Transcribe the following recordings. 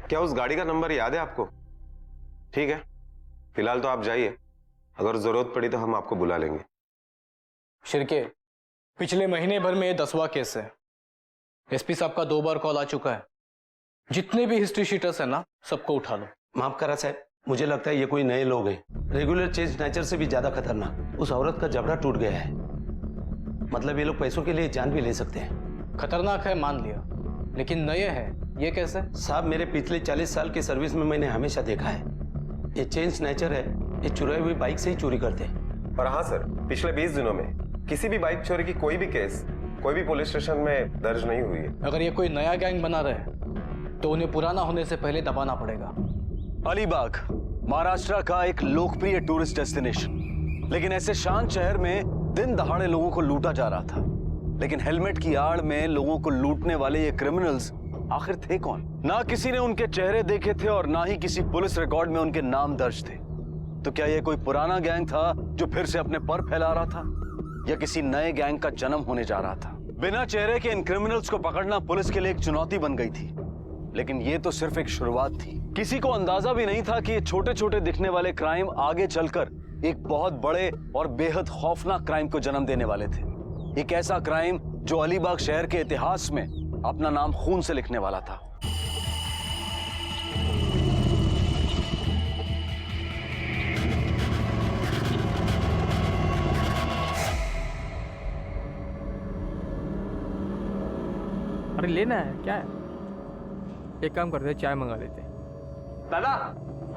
क्या उस गाड़ी का नंबर याद है आपको? ठीक है, फिलहाल तो आप जाइए, अगर जरूरत पड़ी तो हम आपको बुला लेंगे। शिरके, पिछले महीने भर में ये 10वां केस है। एसपी साहब का 2 बार कॉल आ चुका है। जितने भी हिस्ट्री शीटर्स है ना, सबको उठा लो। माफ करा साहब, मुझे लगता है ये कोई नए लोग हैं। रेगुलर चेंज नेचर से भी ज्यादा खतरनाक। उस औरत का जबड़ा टूट गया है, मतलब ये लोग पैसों के लिए जान भी ले सकते हैं। खतरनाक है मान लिया, लेकिन नए हैं ये कैसे? साहब, मेरे पिछले 40 साल की सर्विस में मैंने हमेशा देखा है, ये चेंज नेचर है, ये चुराई हुई बाइक से ही चोरी करते हैं। और हाँ सर, पिछले 20 दिनों में किसी भी बाइक चोरी की कोई भी केस कोई भी पुलिस स्टेशन में दर्ज नहीं हुई है। अगर ये कोई नया गैंग बना रहे तो उन्हें पुराना होने से पहले दबाना पड़ेगा। अलीबाग महाराष्ट्र का एक लोकप्रिय टूरिस्ट डेस्टिनेशन, लेकिन ऐसे शांत शहर में दिन दहाड़े लोगों को लूटा जा रहा था। लेकिन हेलमेट की आड़ में लोगों को लूटने वाले ये क्रिमिनल्स आखिर थे कौन? ना किसी ने उनके चेहरे देखे थे और ना ही किसी पुलिस रिकॉर्ड में उनके नाम दर्ज थे। तो क्या ये कोई पुराना गैंग था जो फिर से अपने पर फैला रहा था, या किसी नए गैंग का जन्म होने जा रहा था? बिना चेहरे के इन क्रिमिनल्स को पकड़ना पुलिस के लिए एक चुनौती बन गई थी, लेकिन ये तो सिर्फ एक शुरुआत थी। किसी को अंदाजा भी नहीं था कि ये छोटे छोटे दिखने वाले क्राइम आगे चलकर एक बहुत बड़े और बेहद खौफनाक क्राइम को जन्म देने वाले थे। एक ऐसा क्राइम जो अलीबाग शहर के इतिहास में अपना नाम खून से लिखने वाला था। अरे लेना है क्या है? एक काम करते हैं, चाय मंगा लेते हैं। दादा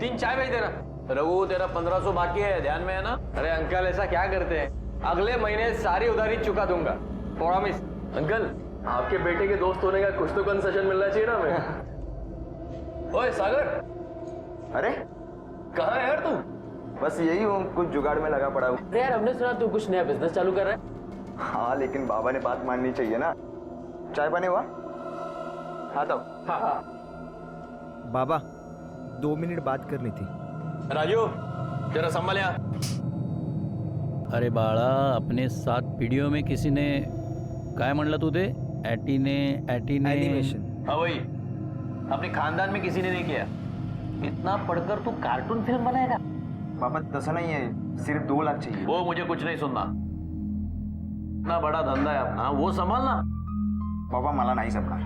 3 चाय भेज देना। रघु तेरा 1500 बाकी है, ध्यान में है ना? अरे अंकल ऐसा क्या करते हैं, अगले महीने सारी उधारी चुका दूंगा, प्रॉमिस। अंकल आपके बेटे के दोस्त होने का कुछ तो कंसेशन मिलना चाहिए ना हमें। ओए सागर, अरे कहाँ है यार तू? बस यही हूँ, कुछ जुगाड़ में लगा पड़ा हूँ। अरे यार हमने सुना तू कुछ नया बिजनेस चालू कर रहा है। हाँ लेकिन बाबा ने बात माननी चाहिए ना। चाय बने हुआ? हाँ तो हाँ। बाबा 2 मिनट बात करनी थी। राजू जरा संभाल यार। अरे बाळा, अपने साथ वीडियो में किसी ने काय म्हणलं तू ते एनिमेशन। हाँ वही, अपने खानदान में किसी ने नहीं किया। इतना पढ़कर तू कार्टून फिल्म बनाएगा? बाबा तसा नहीं है, सिर्फ 2 लाख चाहिए। वो मुझे कुछ नहीं सुनना, इतना बड़ा धंधा है अपना, वो संभालना। बाबा मला नहीं समझा,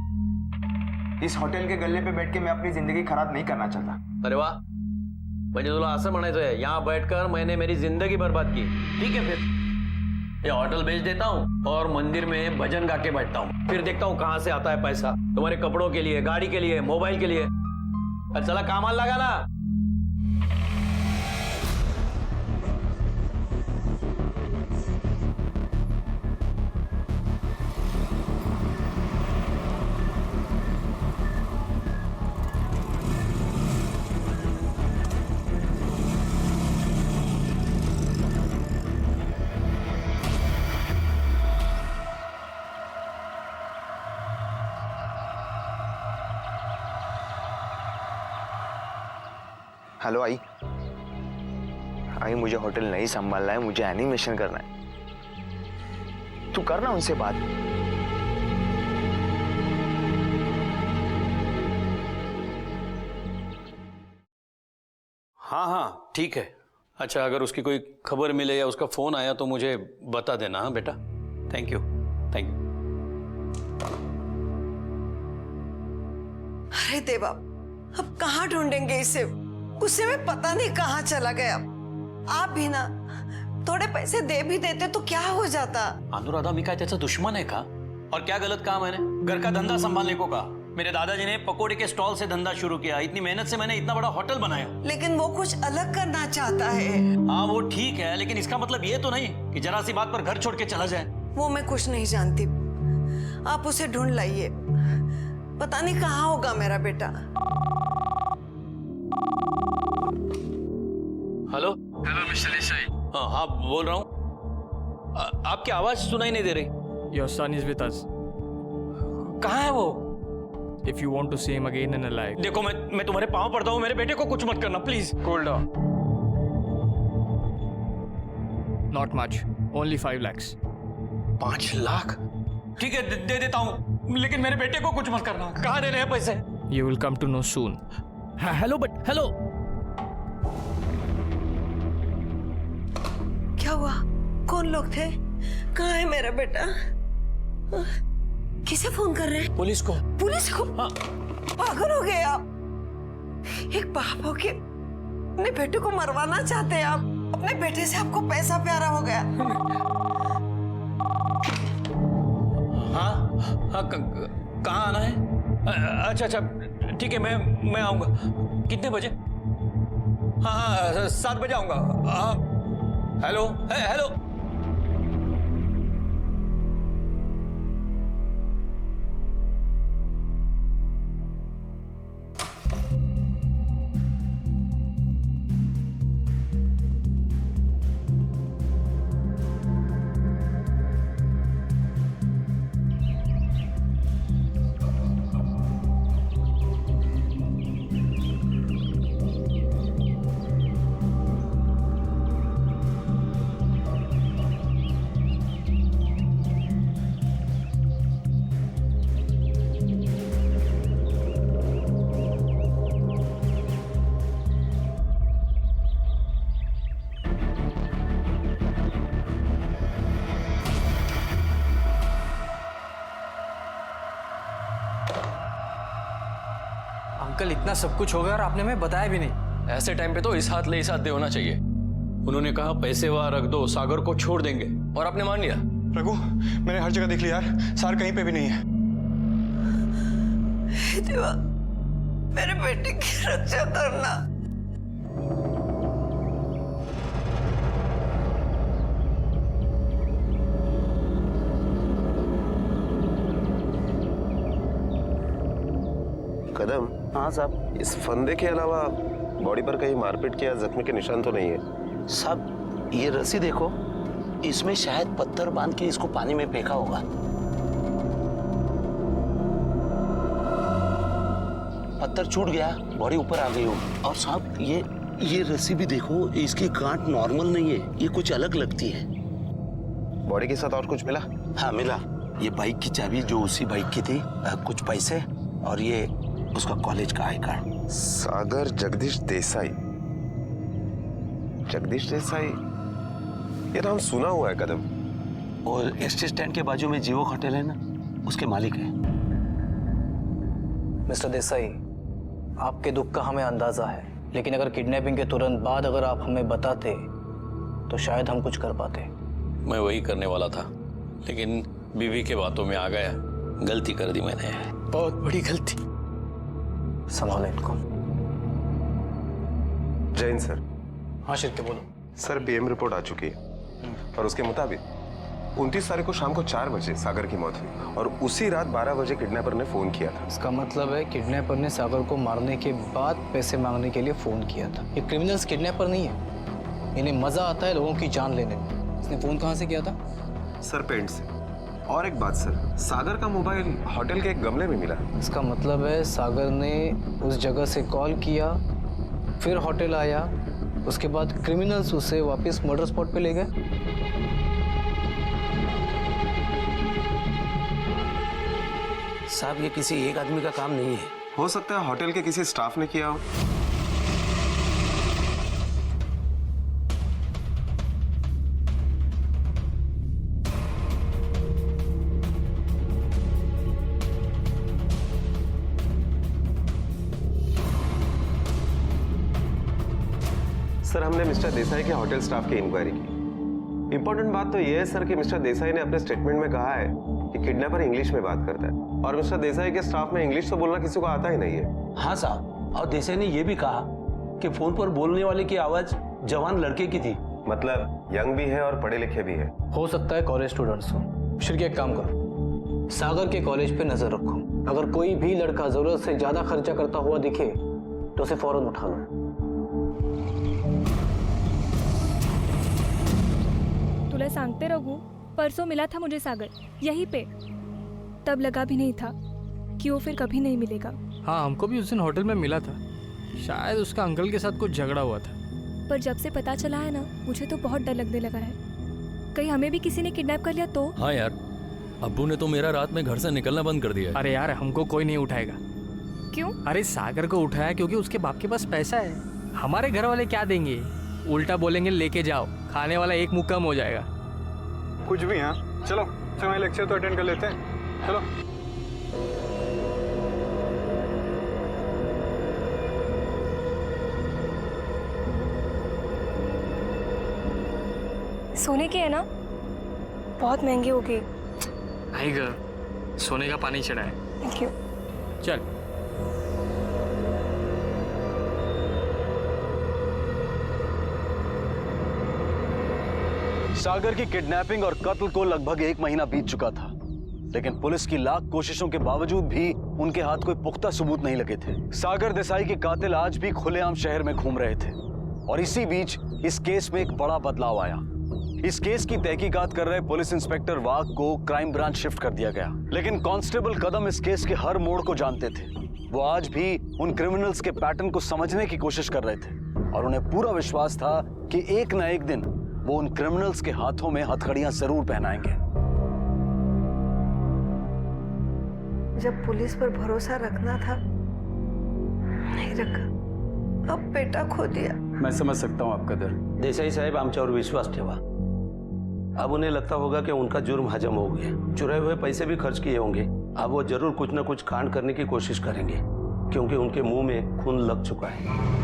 इस होटल के गल्ले पे बैठ के मैं अपनी जिंदगी खराब नहीं करना चाहता। अरे वाह, म्हणजे तुला असं म्हणायचं है यहाँ बैठकर मैंने मेरी जिंदगी बर्बाद की। ठीक है, फिर ये होटल बेच देता हूँ और मंदिर में भजन गा के बैठता हूँ, फिर देखता हूँ कहाँ से आता है पैसा तुम्हारे कपड़ों के लिए, गाड़ी के लिए, मोबाइल के लिए। चला कामाला लगा ना। हेलो आई, मुझे होटल नहीं संभालना है, मुझे एनिमेशन करना है। तू करना उनसे बात। हाँ हाँ ठीक है। अच्छा, अगर उसकी कोई खबर मिले या उसका फोन आया तो मुझे बता देना। हाँ बेटा, थैंक यू थैंक यू। अरे देवा, अब कहाँ ढूंढेंगे इसे? गुस्से में पता नहीं कहाँ चला गया। आप भी ना थोड़े पैसे दे भी देते तो क्या हो जाता। अनुराधा, मी काय त्याचा दुश्मन है का? और क्या गलत काम मैंने? घर का धंधा संभालने को कहा। मेरे दादाजी ने पकोड़े के स्टॉल से धंधा शुरू किया, इतनी मेहनत से मैंने इतना बड़ा होटल बनाया। लेकिन वो कुछ अलग करना चाहता है। हाँ वो ठीक है, लेकिन इसका मतलब ये तो नहीं कि जरा सी बात पर घर छोड़ के चला जाए। वो मैं कुछ नहीं जानती, आप उसे ढूंढ लाइए। पता नहीं कहाँ होगा मेरा बेटा। Hello hello mister Desai. हाँ हाँ बोल रहा हूँ। आपकी आवाज सुनाई नहीं दे रही। Your son is with us. कहाँ है वो? If you want to see him again in a life. देखो मैं तुम्हारे पाँव पड़ता हूँ, मेरे बेटे को कुछ मत करना please. Cool down. Not much, only 5 lakh. 5 lakh? ठीक है दे देता हूँ, लेकिन मेरे बेटे को कुछ मत करना। कहाँ देने हैं पैसे? You will come to know soon. Hello but hello. क्या हुआ? कौन लोग थे? कहाँ है मेरा बेटा? किसे फोन कर रहे हैं? पुलिस को। पुलिस को? हाँ। पागल हो गए आप? एक बाप हो के अपने बेटे को मरवाना चाहते हैं आप? अपने बेटे से आपको पैसा प्यारा हो गया? हाँ हाँ, कहाँ आना है? अच्छा अच्छा ठीक है, मैं आऊँगा। कितने बजे? हाँ हाँ 7 बजे आऊँगा। हाँ हेलो हेलो। अंकल इतना सब कुछ हो गया और आपने हमें बताया भी नहीं। ऐसे टाइम पे तो इस हाथ ले इस हाथ दे होना चाहिए। उन्होंने कहा पैसे वहां रख दो, सागर को छोड़ देंगे, और आपने मान लिया। रघु, मैंने हर जगह देख लिया यार, सार कहीं पे भी नहीं है। हे देवा, मेरे बेटे की रक्षा करना। कदम। हाँ साहब। इस फंदे के अलावा बॉडी पर कहीं मारपीट के या जख्मी के निशान तो नहीं है? साहब ये रस्सी देखो, इसमें शायद पत्थर बांध के इसको पानी में फेंका होगा। पत्थर छूट गया, बॉडी ऊपर आ गई हो। और साहब ये रस्सी भी देखो, इसकी गांठ नॉर्मल नहीं है, ये कुछ अलग लगती है। बॉडी के साथ और कुछ मिला? हाँ मिला, ये बाइक की चाबी जो उसी बाइक की थी, कुछ पैसे, और ये उसका कॉलेज का आई कार्ड। सागर जगदीश देसाई। जगदीश देसाई, ये नाम सुना हुआ है कदम। और एसटी स्टैंड के बाजू में जीवो होटल है ना, उसके मालिक है। मिस्टर देसाई, आपके दुख का हमें अंदाजा है, लेकिन अगर किडनैपिंग के तुरंत बाद अगर आप हमें बताते तो शायद हम कुछ कर पाते। मैं वही करने वाला था, लेकिन बीवी के बातों में आ गया। गलती कर दी मैंने, बहुत बड़ी गलती। संभालो इनको। जैन सर। हाँ शिरके बोलो। सर पीएम रिपोर्ट आ चुकी है और उसके मुताबिक 29 तारीख को शाम को 4 बजे सागर की मौत हुई और उसी रात 12 बजे किडनैपर ने फोन किया था। इसका मतलब है किडनैपर ने सागर को मारने के बाद पैसे मांगने के लिए फोन किया था। ये क्रिमिनल्स किडनैपर नहीं है, इन्हें मजा आता है लोगों की जान लेने में। इसने फोन कहाँ से किया था? सर पेंट से। और एक बात सर, सागर का मोबाइल होटल के एक गमले में मिला। इसका मतलब है सागर ने उस जगह से कॉल किया, फिर होटल आया, उसके बाद क्रिमिनल्स उसे वापस मर्डर स्पॉट पे ले गए। साहब ये किसी एक आदमी का काम नहीं है। हो सकता है होटल के किसी स्टाफ ने किया हो। सर हमने मिस्टर देसाई के होटल स्टाफ की इंक्वायरी की। इंपॉर्टेंट बात तो यह है सर कि मिस्टर देसाई ने अपने स्टेटमेंट में कहा है कि किडनैपर इंग्लिश में बात करता है और मिस्टर देसाई के स्टाफ में इंग्लिश तो बोलना किसी को आता ही नहीं है। हाँ साहब, और देसाई ने यह भी कहा कि फोन पर बोलने वाले की आवाज जवान लड़के की थी। मतलब यंग भी है और पढ़े लिखे भी है। हो सकता है कॉलेज स्टूडेंट्स हो। शिरके एक काम करो, सागर के कॉलेज पे नजर रखो। अगर कोई भी लड़का जरूरत से ज्यादा खर्चा करता हुआ दिखे तो उसे फौरन उठा लो। तुला सांगते रघु, परसों मिला था मुझे सागर, यहीं पे। तब लगा भी नहीं था कि वो फिर कभी नहीं मिलेगा। हाँ, हमको भी उस दिन होटल में मिला था। शायद उसका अंकल के साथ कुछ झगड़ा हुआ था। पर जब से पता चला है ना, मुझे तो बहुत डर लगने लगा है। कहीं हमें भी किसी ने किडनैप कर लिया तो? हाँ यार, अब्बू ने तो मेरा रात में घर से निकलना बंद कर दिया है। अरे यार, हमको कोई नहीं उठाएगा। क्यों? अरे सागर को उठाया क्योंकि उसके बाप के पास पैसा है। हमारे घर वाले क्या देंगे? उल्टा बोलेंगे लेके जाओ, खाने वाला एक मुंह कम हो जाएगा। कुछ भी। हाँ चलो समय लेक्चर तो अटेंड कर लेते हैं। चलो। सोने के है ना? बहुत महंगे हो गए। नहीं ग, सोने का पानी चढ़ा है। Thank you. चल। सागर की किडनैपिंग और कत्ल को लगभग 1 महीना बीत चुका था, लेकिन पुलिस की लाख कोशिशों के बावजूद भी उनके हाथ कोई पुख्ता सबूत नहीं लगे थे। सागर देसाई के कातिल आज भी खुलेआम शहर में घूम रहे थे और इसी बीच इस केस में एक बड़ा बदलाव आया। इस केस की तहकीकात कर रहे पुलिस इंस्पेक्टर वाघ को क्राइम ब्रांच शिफ्ट कर दिया गया, लेकिन कांस्टेबल कदम इस केस के हर मोड़ को जानते थे। वो आज भी उन क्रिमिनल्स के पैटर्न को समझने की कोशिश कर रहे थे और उन्हें पूरा विश्वास था कि एक न एक दिन वो उन क्रिमिनल्स के हाथों में हथकड़ियां जरूर पहनाएंगे। जब पुलिस पर भरोसा रखना था, नहीं रखा। अब बेटा खो दिया। मैं समझ सकता हूँ आपका दर्द। देसाई साहब आमच्यावर विश्वास ठेवा। अब उन्हें लगता होगा कि उनका जुर्म हजम हो गया। चुराए हुए पैसे भी खर्च किए होंगे। अब वो जरूर कुछ न कुछ कांड करने की कोशिश करेंगे, क्योंकि उनके मुंह में खून लग चुका है।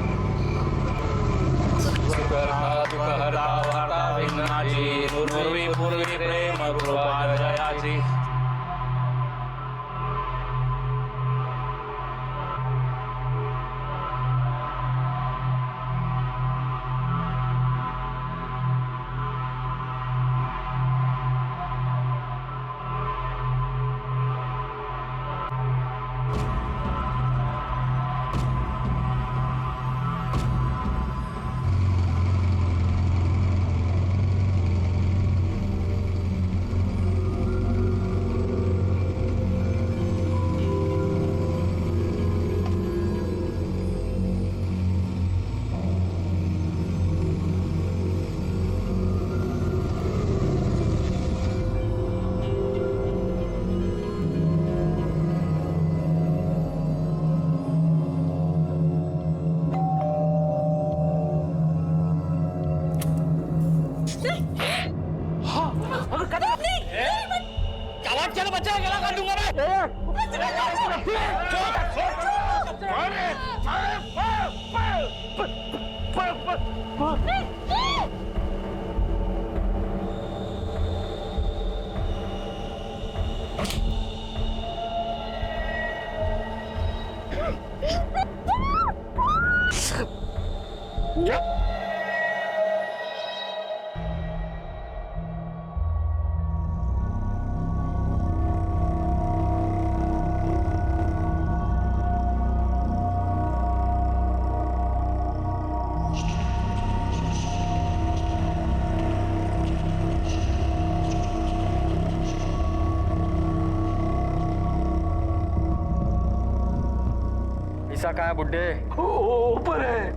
ईसा कहाँ है बुड्ढे? ऊपर है।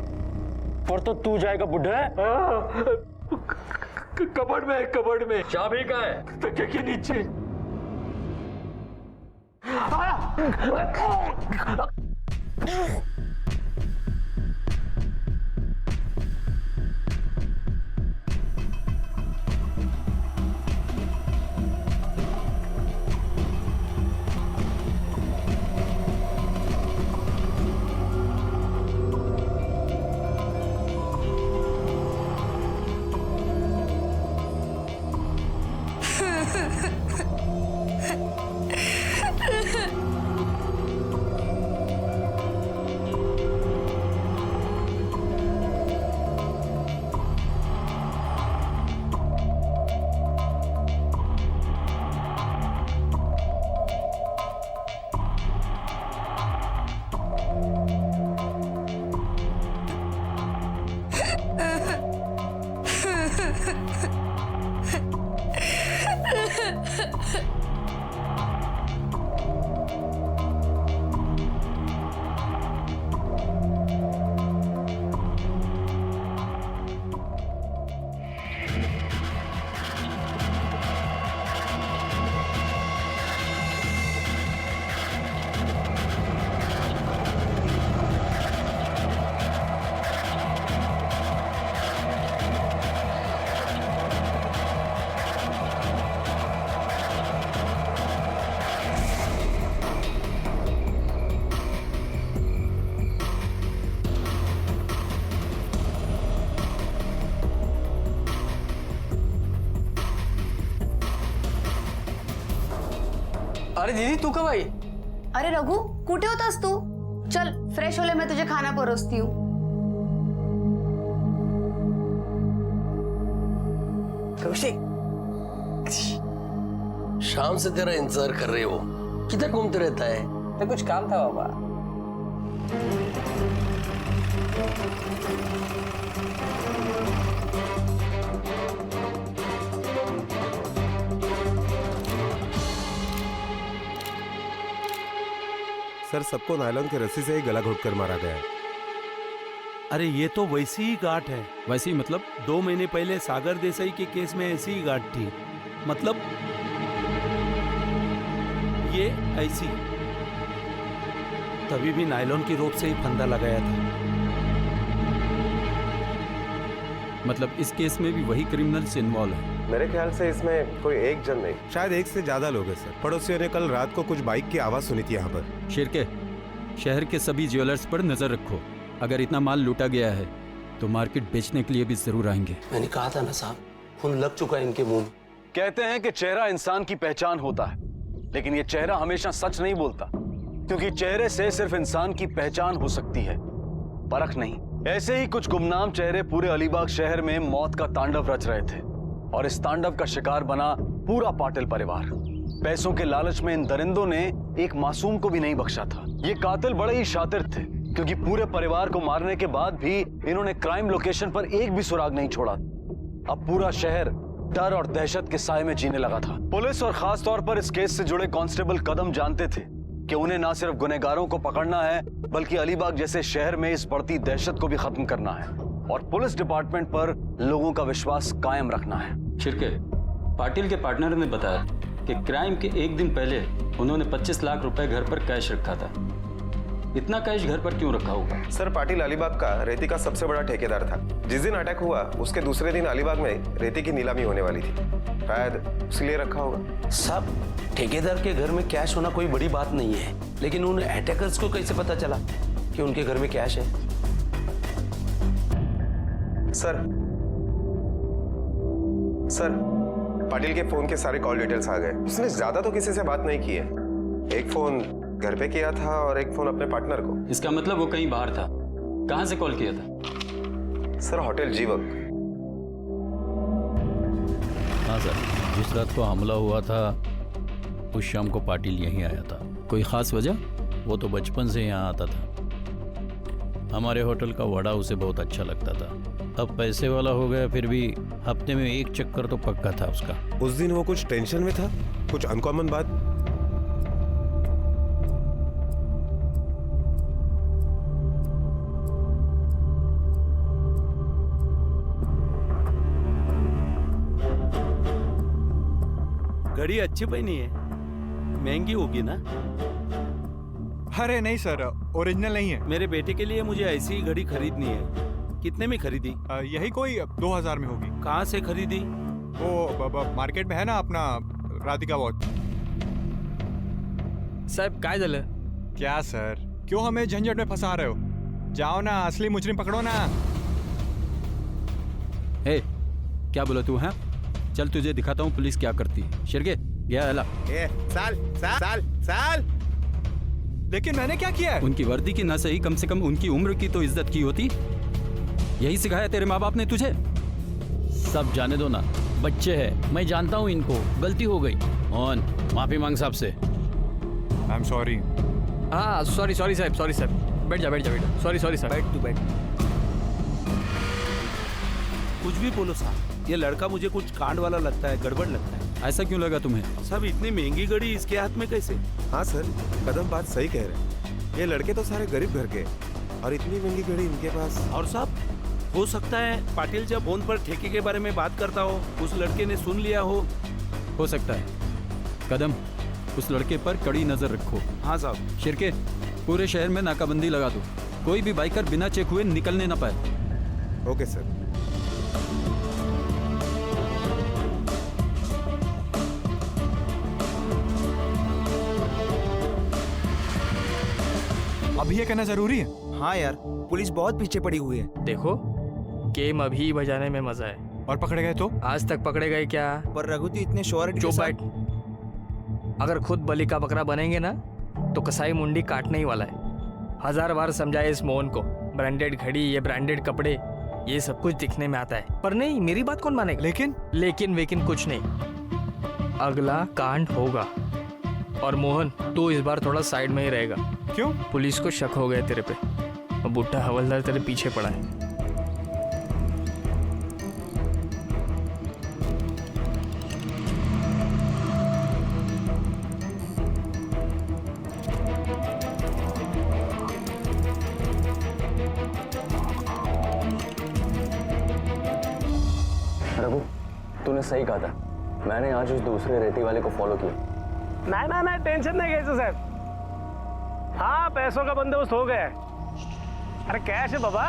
पर तो तू जाएगा बुड्ढे? कबर्ड में है, कबर्ड में। चाबी कहाँ है? तकिए के नीचे। अरे दीदी तू कब आई? अरे रघु, कुठे होतास तू? चल फ्रेश होले, मैं तुझे खाना परोसती हूँ. कौशिक, शाम से तेरा इंतजार कर रहे हो, किधर घूमते रहता है? तो कुछ काम था बाबा. सर, सबको नायलॉन की रस्सी से ही गला घोटकर मारा गया है. अरे ये तो वैसी ही गांठ है. वैसे ही मतलब? 2 महीने पहले सागर देसाई के केस में ऐसी ही गांठ थी. मतलब ये ऐसी. तभी भी नायलॉन की रोप से ही फंदा लगाया था. मतलब इस केस में भी वही क्रिमिनल्स इन्वॉल्व है? मेरे ख्याल से इसमें कोई एक जन नहीं, शायद एक से ज्यादा लोग हैं सर. पड़ोसियों ने कल रात को कुछ बाइक की आवाज सुनी थी यहाँ पर. शिरके, शहर के सभी ज्वेलर्स पर नजर रखो. अगर इतना माल लूटा गया है तो मार्केट बेचने के लिए भी जरूर आएंगे. मैंने कहा था ना साहब, खून लग चुका है इनके मुंह में. कहते हैं कि चेहरा इंसान की पहचान होता है, लेकिन ये चेहरा हमेशा सच नहीं बोलता, क्योंकि चेहरे से सिर्फ इंसान की पहचान हो सकती है, परख नहीं. ऐसे ही कुछ गुमनाम चेहरे पूरे अलीबाग शहर में मौत का तांडव रच रहे थे, और इस तांडव का शिकार बना पूरा पाटिल परिवार. पैसों के लालच में इन दरिंदों ने एक मासूम को भी नहीं बख्शा था. ये कातिल बड़े ही शातिर थे, क्योंकि पूरे परिवार को मारने के बाद भी इन्होंने क्राइम लोकेशन पर एक भी सुराग नहीं छोड़ा. अब पूरा शहर डर और दहशत के साए में जीने लगा था. पुलिस और खास तौर पर इस केस से जुड़े कांस्टेबल कदम जानते थे कि उन्हें ना सिर्फ गुनहगारों को पकड़ना है, बल्कि अलीबाग जैसे शहर में इस बढ़ती दहशत को भी खत्म करना है, और पुलिस डिपार्टमेंट पर लोगों का विश्वास कायम रखना है. शिरके, पाटिल के पार्टनर ने बताया कि क्राइम के एक दिन पहले उन्होंने 25 लाख रुपए घर पर कैश रखा था. इतना कैश घर पर क्यों रखा होगा? सर, पाटिल अलीबाग का रेती का सबसे बड़ा ठेकेदार था. जिस दिन अटैक हुआ उसके दूसरे दिन अलीबाग में रेती की नीलामी होने वाली थी, शायद इसलिए रखा होगा. साहब, ठेकेदार के घर में कैश होना कोई बड़ी बात नहीं है, लेकिन उन अटैकर्स को कैसे पता चला कि उनके घर में कैश है? सर, पाटिल के फोन के सारे कॉल डिटेल्स आ गए. उसने ज्यादा तो किसी से बात नहीं की है. एक फोन घर पे किया था और एक फोन अपने पार्टनर को. इसका मतलब वो कहीं बाहर था. कहां से कॉल किया था? सर, होटल जीवक. हाँ सर, जिस रात को हमला हुआ था उस शाम को पाटिल यहीं आया था. कोई खास वजह? वो तो बचपन से यहाँ आता था. हमारे होटल का वड़ा उसे बहुत अच्छा लगता था. अब पैसे वाला हो गया, फिर भी हफ्ते में एक चक्कर तो पक्का था उसका. उस दिन वो कुछ टेंशन में था, कुछ अनकॉमन बात. घड़ी अच्छी पहनी है, महंगी होगी ना? अरे नहीं सर, ओरिजिनल नहीं है. मेरे बेटे के लिए मुझे ऐसी घड़ी खरीदनी है. कितने में खरीदी? यही कोई 2000 में होगी. कहाँ से खरीदी? वो मार्केट में है ना अपना राधिका वॉच. साहब काय झालं? क्या सर, क्यों हमें झंझट में फंसा रहे हो? जाओ ना, असली मुजरिम पकड़ो ना. ए, क्या बोला तू? है, चल तुझे दिखाता हूँ पुलिस क्या करती है. शिरके, गया हला. साल साल साल साल. लेकिन मैंने क्या किया है? उनकी वर्दी की ना सही, कम से कम उनकी उम्र की तो इज्जत की होती. यही सिखाया तेरे माँ बाप ने तुझे? सब जाने दो ना, बच्चे हैं. मैं जानता हूँ इनको, गलती हो गई. मोहन, माफी मांग साहब से. I am sorry. हाँ सॉरी साहब, सॉरी साहब. बैठ जा. सॉरी साहब. बैठ तू बैठ. कुछ भी बोलो साहब, ये लड़का मुझे कुछ कांड वाला लगता है, गड़बड़ लगता है. ऐसा क्यों लगा तुम्हें? साहब, इतनी महंगी घड़ी इसके हाथ में कैसे? हाँ सर, कदम बात सही कह रहे हैं. ये लड़के तो सारे गरीब घर के, और इतनी महंगी घड़ी इनके पास. और साहब, हो सकता है पाटिल जब फोन पर ठेके के बारे में बात करता हो, उस लड़के ने सुन लिया हो सकता है. कदम, उस लड़के पर कड़ी नजर रखो. हाँ साहब. शिरके, पूरे शहर में नाकाबंदी लगा दो. कोई भी बाइकर बिना चेक हुए निकलने ना पाए. Okay sir. अभी ये कहना जरूरी है? हाँ यार, पुलिस बहुत पीछे पड़ी हुई है. देखो, गेम अभी बजाने में मजा है. और पकड़े गए तो? आज तक पकड़े गए क्या? पर रघु तो इतने श्योरिटी के चुप साथ. बैठ. अगर खुद बलि का बकरा बनेंगे ना तो कसाई मुंडी काटने ही वाला है। 1000 बार समझाए इस मोहन को, ब्रांडेड घड़ी, ये ब्रांडेड कपड़े, ये सब कुछ दिखने में आता है, पर नहीं, मेरी बात कौन मानेगा। लेकिन कुछ नहीं, अगला कांड होगा। और मोहन तू इस बार थोड़ा साइड में ही रहेगा। क्यों? पुलिस को शक हो गया तेरे पे और बुट्टा हवलदार तेरे पीछे पड़ा है। रघु, तूने सही कहा था। मैंने आज उस दूसरे रेती वाले को फॉलो किया। नहीं, टेंशन नहीं घ्यायचं साहब। हाँ, पैसों का बंदोबस्त हो गया है। अरे कैश है बाबा,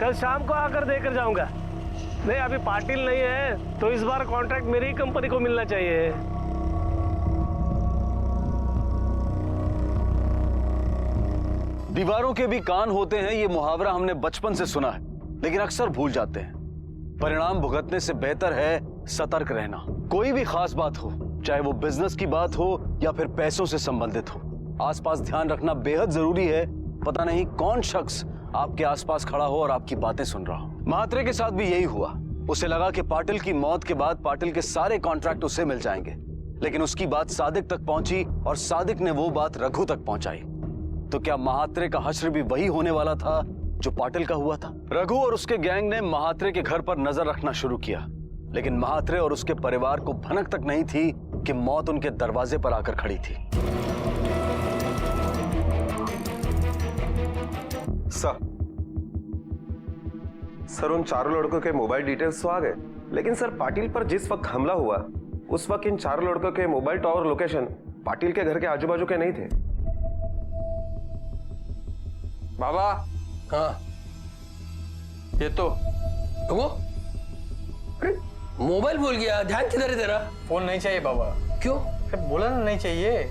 कल शाम को आकर देकर जाऊंगा। नहीं, अभी पाटिल नहीं है तो इस बार कॉन्ट्रैक्ट मेरी ही कंपनी को मिलना चाहिए। दीवारों के भी कान होते हैं, ये मुहावरा हमने बचपन से सुना है, लेकिन अक्सर भूल जाते हैं। परिणाम भुगतने से बेहतर है सतर्क रहना। कोई भी खास बात हो, चाहे वो बिजनेस की बात हो या फिर पैसों से संबंधित हो, आसपास ध्यान रखना बेहद जरूरी है। पता नहीं कौन शख्स आपके आसपास खड़ा हो और आपकी बातें सुन रहा हो। महात्रे के साथ भी यही हुआ। उसे लगा कि पाटिल की मौत के बाद पाटिल के सारे कॉन्ट्रैक्ट उसे मिल जाएंगे, लेकिन उसकी बात सादिक तक पहुंची और सादिक ने वो बात रघु तक पहुंचाई। तो क्या महात्रे का हश्र भी वही होने वाला था जो पाटिल का हुआ था? रघु और उसके गैंग ने महात्रे के घर पर नजर रखना शुरू किया, लेकिन महात्रे और उसके परिवार को भनक तक नहीं थी कि मौत उनके दरवाजे पर आकर खड़ी थी। सर उन चारों लड़कों के मोबाइल डिटेल्स तो आ गए, लेकिन सर पाटिल पर जिस वक्त हमला हुआ उस वक्त इन चारों लड़कों के मोबाइल टावर लोकेशन पाटिल के घर के आजू बाजू के नहीं थे। बाबा, हाँ, ये तो वो, अरे मोबाइल भूल गया। ध्यान किधर है तेरा? फोन नहीं चाहिए बाबा। क्यों? बोला ना नहीं चाहिए।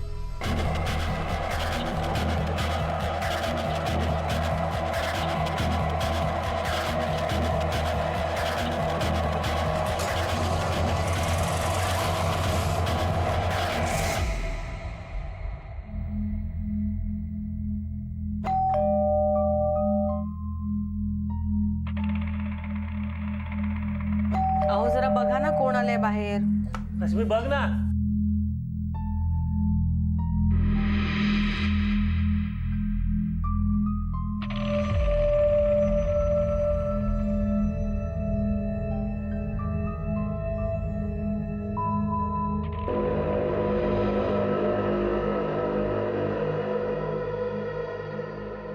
अहो जरा बघा ना कोण आलंय बाहेर. रश्मी बघ ना.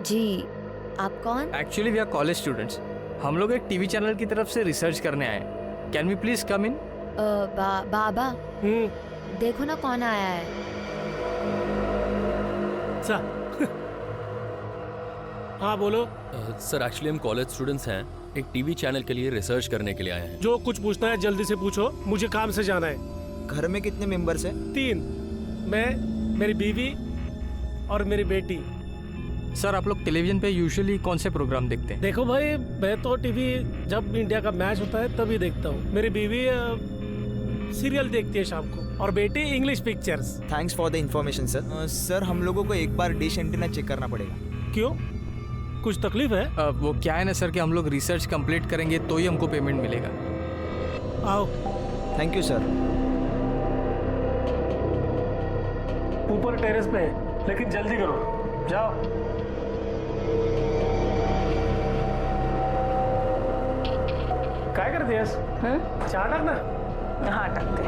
जी, आप कौन? Actually we are college students. हम लोग एक टीवी चैनल की तरफ से रिसर्च करने आए. कैन वी प्लीज कम इन? बाबा देखो ना कौन आया है. हाँ बोलो. सर एक्चुअली हम कॉलेज स्टूडेंट्स हैं, एक टीवी चैनल के लिए रिसर्च करने के लिए आए हैं. जो कुछ पूछना है जल्दी से पूछो, मुझे काम से जाना है. घर में कितने मेंबर्स हैं? 3. मैं, मेरी बीवी और मेरी बेटी. सर आप लोग टेलीविजन पे यूजुअली कौन से प्रोग्राम देखते हैं? देखो भाई, मैं तो टीवी जब इंडिया का मैच होता है तभी देखता हूँ. मेरी बीवी सीरियल देखती है शाम को और बेटी English pictures. Thanks for the information sir. Sir हम लोगों को एक बार डिश एंटीना चेक करना पड़ेगा. क्यों, कुछ तकलीफ है? वो क्या है ना सर कि हम लोग रिसर्च कंप्लीट करेंगे तो ही हमको पेमेंट मिलेगा. आओ. Thank you sir. ऊपर टेरेस पे है, लेकिन जल्दी करो. जाओ. काय करतेस? चहा टाक ना. हाँ टाकते.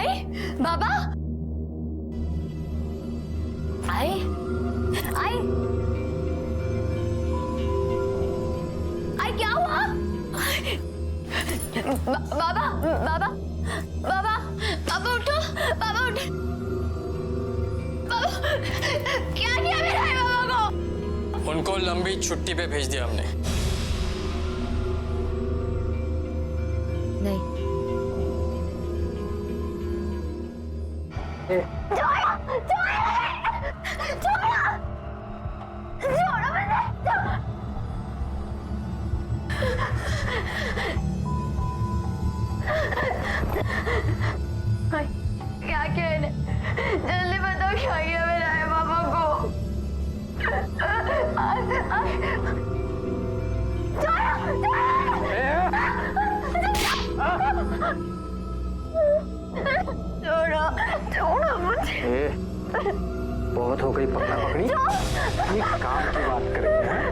आई बाबा, आई आई आई क्या हुआ? बाबा बाबा बाबा बाबा उठो, बाबा उठो, बाबा क्या किया मेरे बाबा को? उनको लंबी छुट्टी पे भेज दिया हमने। नहीं छोड़ो मुझे, क्या किया इन्हें? जल्दी बताओ क्या किया मेरे पापा को? छोड़ो छोड़ो मुझे। बहुत हो गई पकड़ा पकड़ी, ये काम की बात करेंगे हैं?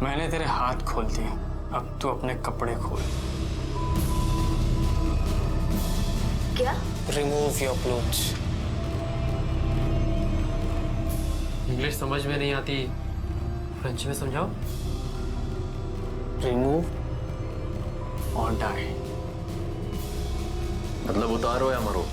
मैंने तेरे हाथ खोल दिए, अब तू अपने कपड़े खोल। क्या? Remove your clothes. इंग्लिश समझ में नहीं आती, फ्रेंच में समझाओ। रिमूव और डाई। मतलब उतारो या मरो।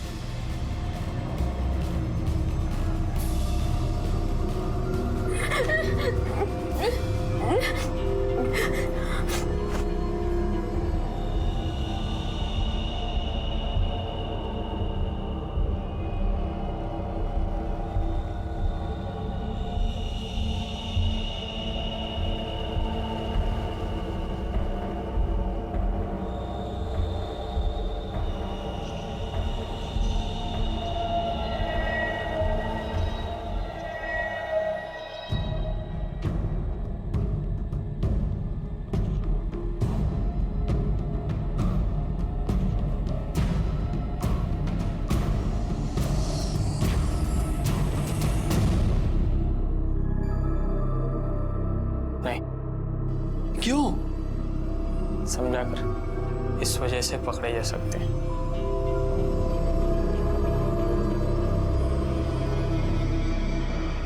क्यों? समझा कर, इस वजह से पकड़े जा सकते हैं।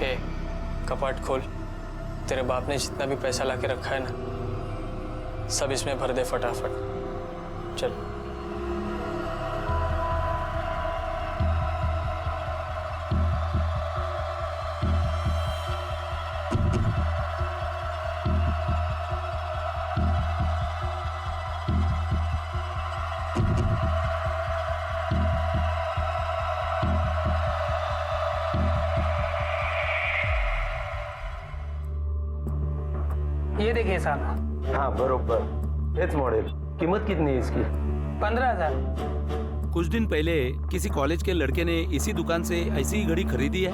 ए, कपाट खोल। तेरे बाप ने जितना भी पैसा लाके रखा है ना, सब इसमें भर दे फटाफट। चल। ये देखिए साहब। हाँ बरोबर, एच मॉडल। कीमत कितनी है इसकी? 15,000। कुछ दिन पहले किसी कॉलेज के लड़के ने इसी दुकान से ऐसी ही घड़ी खरीदी है।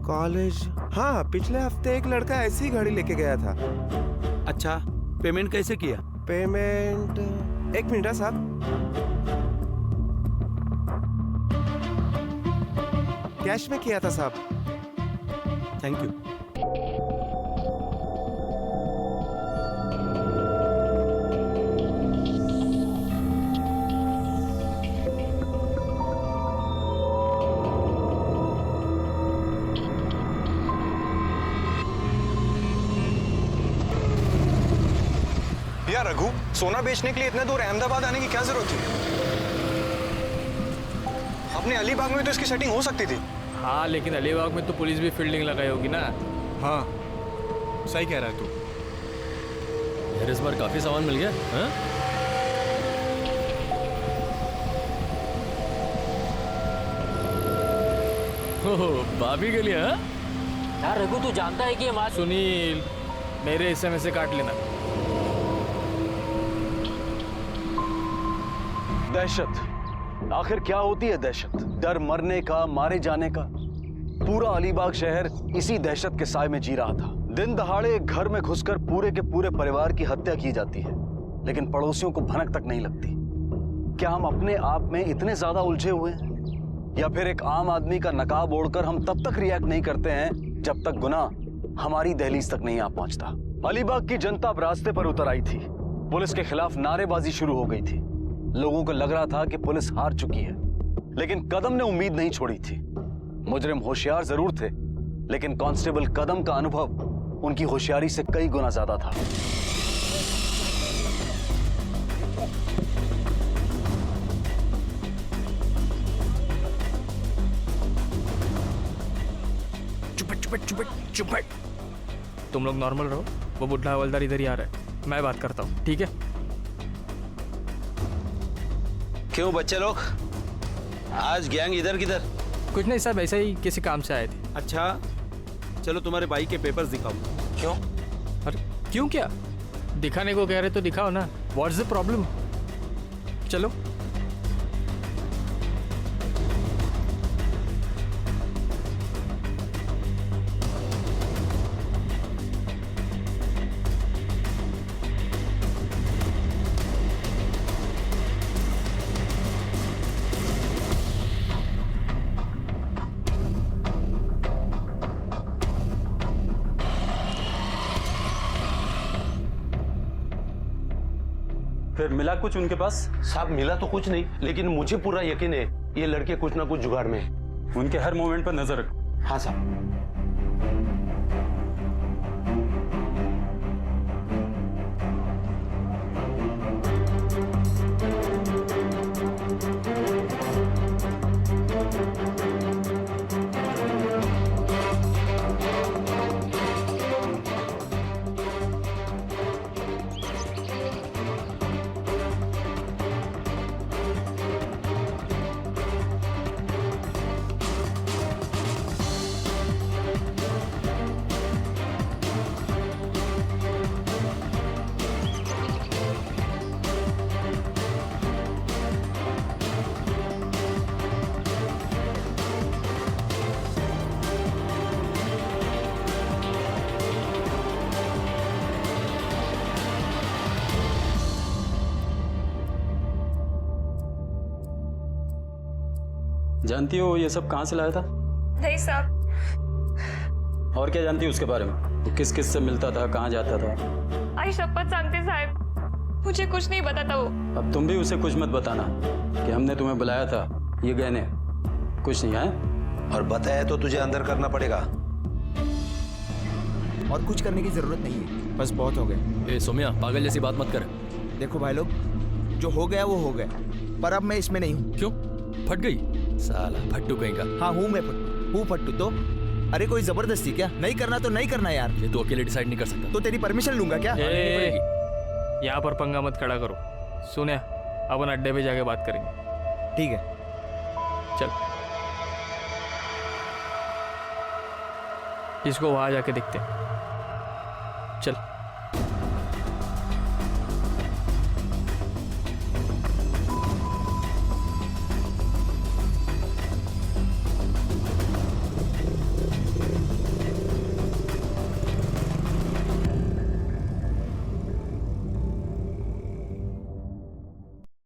कॉलेज? हाँ, पिछले हफ्ते एक लड़का ऐसी ही घड़ी लेके गया था। अच्छा, पेमेंट कैसे किया? पेमेंट 1 मिनट साहब। कैश में किया था साहब। Thank you. यार रघु, सोना बेचने के लिए इतने दूर अहमदाबाद आने की क्या जरूरत थी? अपने अलीबाग में तो इसकी सेटिंग हो सकती थी। हाँ, लेकिन अलीबाग में तो पुलिस भी फील्डिंग लगाई होगी ना। हाँ, सही कह रहा है तू। यार इस बार काफी सामान मिल गया। हाँ? ओह, भाभी के लिए। हाँ? यार रघु, तू जानता है कि हमारे सुनील, मेरे हिस्से में से काट लेना। दहशत, आखिर क्या होती है दहशत? डर मरने का, मारे जाने का। पूरा अलीबाग शहर इसी दहशत के साए में जी रहा था। दिन दहाड़े एक घर में घुसकर पूरे के पूरे परिवार की हत्या की जाती है, लेकिन पड़ोसियों को भनक तक नहीं लगती। क्या हम अपने आप में इतने ज्यादा उलझे हुए हैं या फिर एक आम आदमी का नकाब ओढ़कर हम तब तक रिएक्ट नहीं करते हैं जब तक गुनाह हमारी दहलीज तक नहीं आ पहुंचता। अलीबाग की जनता अब रास्ते पर उतर आई थी। पुलिस के खिलाफ नारेबाजी शुरू हो गई थी। लोगों को लग रहा था कि पुलिस हार चुकी है, लेकिन कदम ने उम्मीद नहीं छोड़ी थी। मुजरिम होशियार जरूर थे, लेकिन कांस्टेबल कदम का अनुभव उनकी होशियारी से कई गुना ज्यादा था। चुप तुम लोग नॉर्मल रहो, वो बुढ़ा हवलदार इधर ही आ रहा है, मैं बात करता हूँ, ठीक है? क्यों बच्चे लोग, आज गैंग इधर किधर? कुछ नहीं साहब, ऐसे ही किसी काम से आए थे। अच्छा चलो तुम्हारे बाइक के पेपर्स दिखाओ। क्यों? अरे क्यों, क्या दिखाने को कह रहे तो दिखाओ ना, व्हाट्स द प्रॉब्लम? चलो। फिर मिला कुछ उनके पास? साहब मिला तो कुछ नहीं, लेकिन मुझे पूरा यकीन है ये लड़के कुछ ना कुछ जुगाड़ में है। उनके हर मूवमेंट पर नजर रखो। हाँ साहब। जानती हो ये सब कहाँ से लाया था? नहीं साहब। और क्या जानती हो उसके बारे में? वो किस किस से मिलता था, कहाँ जाता था? आई शपथ सांगते साहब, मुझे कुछ नहीं बताता वो। अब तुम भी उसे कुछ मत बताना कि हमने तुम्हें बुलाया था, ये गहने कुछ नहीं है। और बताया तो तुझे अंदर करना पड़ेगा। और कुछ करने की जरूरत नहीं है, बस बहुत हो गए। ए सोम्या, पागल जैसी बात मत कर। देखो भाई लोग, जो हो गया वो हो गया, पर अब मैं इसमें नहीं हूँ। क्यों? फट गई साला फट्टू कहीं का। हाँ हूँ मैं फट्टू, हूँ फट्टू तो। अरे कोई जबरदस्ती क्या? नहीं करना तो नहीं करना यार। ये तो अकेले डिसाइड नहीं कर सकता। तो तेरी परमिशन लूंगा क्या? यहाँ पर पंगा मत खड़ा करो। सुने, अपन अड्डे पे जाके बात करेंगे। ठीक है चल, इसको वहां जाके देखते हैं। चल।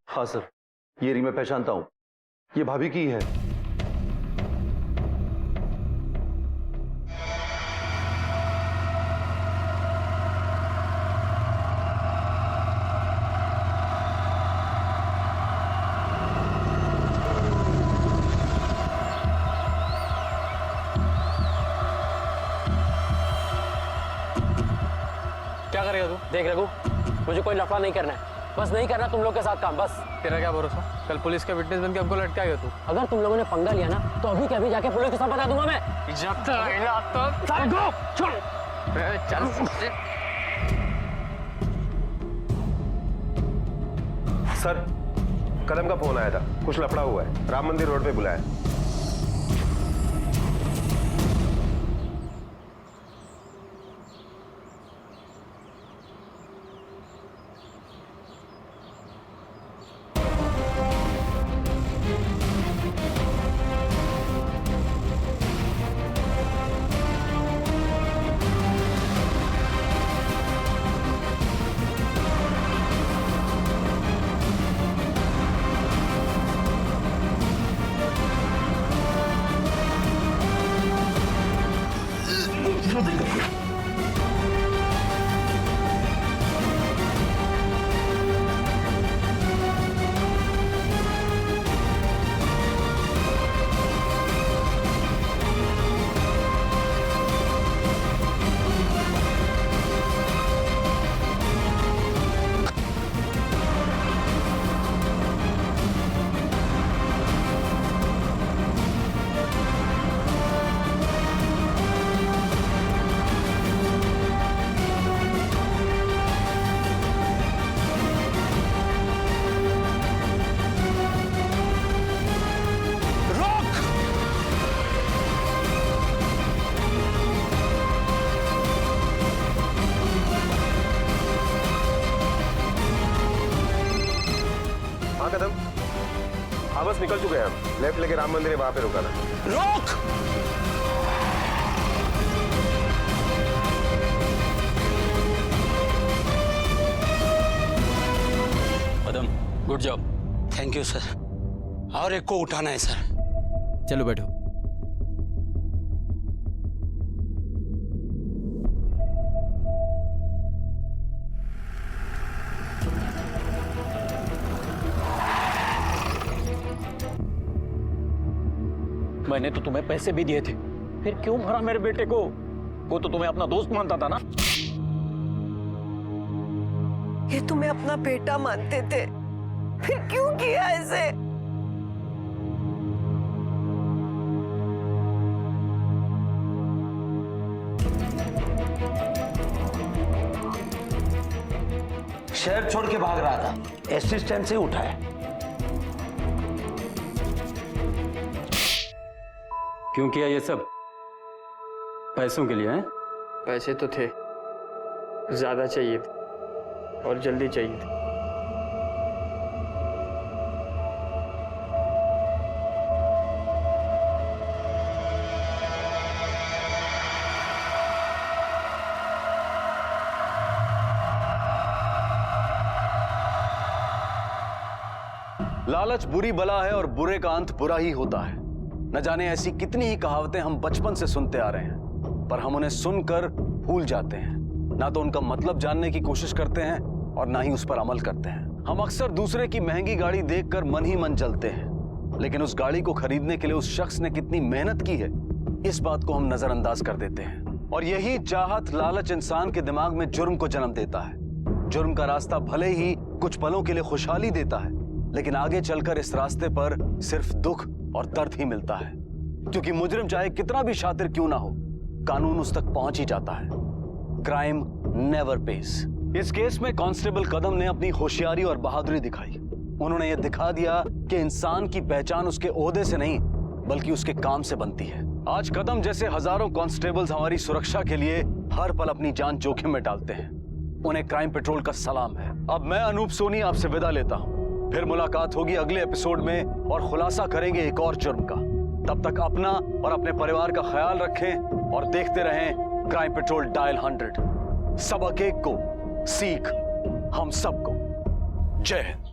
हाँ सर, ये री मैं पहचानता हूँ, ये भाभी की है। क्या करेगा तू? देख रघु, मुझे कोई लफड़ा नहीं करना है, बस नहीं करना तुम लोग के साथ काम, बस। तेरा क्या भरोसा? कल पुलिस का विटनेस बन के हमको लटकाएगा तू। अगर तुम लोगों ने पंगा लिया ना तो अभी के अभी जाके पुलिस के साथ बता दूंगा मैं। सर, कदम का फोन आया था, कुछ लफड़ा हुआ है, राम मंदिर रोड पे बुलाया। हाँ बस निकल चुके हैं हम। लेफ्ट लेके राम मंदिर है, वहां पे रुका ना। रोक! Padam, good job. Thank you sir. और एक को उठाना है सर। चलो बैठो। मैंने तो तुम्हें पैसे भी दिए थे, फिर क्यों भरा मेरे बेटे को? वो तो तुम्हें अपना दोस्त मानता था ना। ये तुम्हें अपना बेटा मानते थे, फिर क्यों किया ऐसे? शहर छोड़ के भाग रहा था, एसटी स्टैंड से उठा है। क्यों किया ये सब? पैसों के लिए हैं? पैसे तो थे, ज्यादा चाहिए थे और जल्दी चाहिए थे। लालच बुरी बला है और बुरे का अंत बुरा ही होता है। न जाने ऐसी कितनी ही कहावतें हम बचपन से सुनते आ रहे हैं, पर हम उन्हें सुनकर भूल जाते हैं। ना तो उनका मतलब जानने की कोशिश करते हैं और ना ही उस पर अमल करते हैं। हम अक्सर दूसरे की महंगी गाड़ी देखकर मन ही मन जलते हैं, लेकिन उस गाड़ी को खरीदने के लिए उस शख्स ने कितनी मेहनत की है, इस बात को हम नजरअंदाज कर देते हैं। और यही चाहत लालच इंसान के दिमाग में जुर्म को जन्म देता है। जुर्म का रास्ता भले ही कुछ पलों के लिए खुशहाली देता है, लेकिन आगे चलकर इस रास्ते पर सिर्फ दुख और दर्द ही मिलता है, क्योंकि मुजरिम चाहे कितना भी शातिर क्यों ना हो, कानून उस तक पहुंच ही जाता है। Crime never pays. इस केस में कांस्टेबल कदम ने अपनी होशियारी और बहादुरी दिखाई। उन्होंने यह दिखा दिया कि इंसान की पहचान उसके ओहदे से नहीं बल्कि उसके काम से बनती है। आज कदम जैसे हजारों कांस्टेबल्स हमारी सुरक्षा के लिए हर पल अपनी जान जोखिम में डालते हैं। उन्हें क्राइम पेट्रोल का सलाम है। अब मैं अनूप सोनी आपसे विदा लेता हूं। फिर मुलाकात होगी अगले एपिसोड में और खुलासा करेंगे एक और जुर्म का। तब तक अपना और अपने परिवार का ख्याल रखें और देखते रहें क्राइम पेट्रोल डायल 100। सबक एक को, सीख हम सबको। जय हिंद।